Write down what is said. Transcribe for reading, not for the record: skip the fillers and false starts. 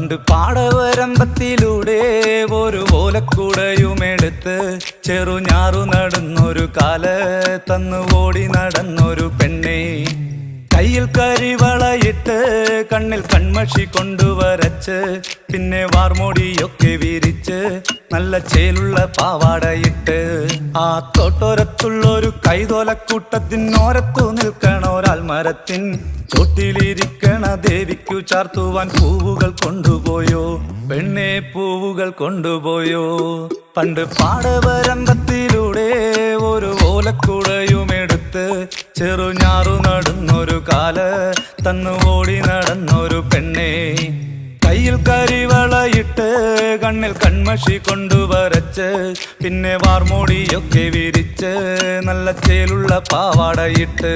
പണ്ട് പാടവരമ്പത്തിലൂടെ ഒരു ഓലക്കുടയുമെടുത്ത് ചെറുഞാറു നടന്നൊരു കാല തന്നു ഓടി നടന്നൊരു പെണ്ണെ കയ്യിൽ കരിവളയിട്ട് കണ്ണിൽ കൺമഷി കൊണ്ടുവരച്ച് പിന്നെ വാർമോടിയൊക്കെ വിരിച്ച് നല്ല ചേലുള്ള പാവാടയിട്ട് ആ തോട്ടോരത്തുള്ളൊരു കൈതോലക്കൂട്ടത്തിനോരത്തു നിൽക്കണൊരാൽമരത്തിൻ ചോട്ടിലിരിക്കണ ദേവിക്കു ചാർത്തുവാൻ പൂവുകൾ കൊണ്ടുപോയോ പെണ്ണെ പൂവുകൾ കൊണ്ടുപോയോ പണ്ട് പാടവരമ്പത്തിലൂടെ ഒരു ഓലക്കുടയുമെടുത്ത് ചെറുഞാറു നടന്നൊരു കാല തന്നു ഓടി നടന്നൊരു പെണ്ണെ കയ്യിൽ കരിവളയിട്ട് കണ്ണിൽ കൺമഷി കൊണ്ടുവരച്ച് പിന്നെ വാർമോടിയൊക്കെ വിരിച്ച് നല്ല ചേലുള്ള പാവാടയിട്ട്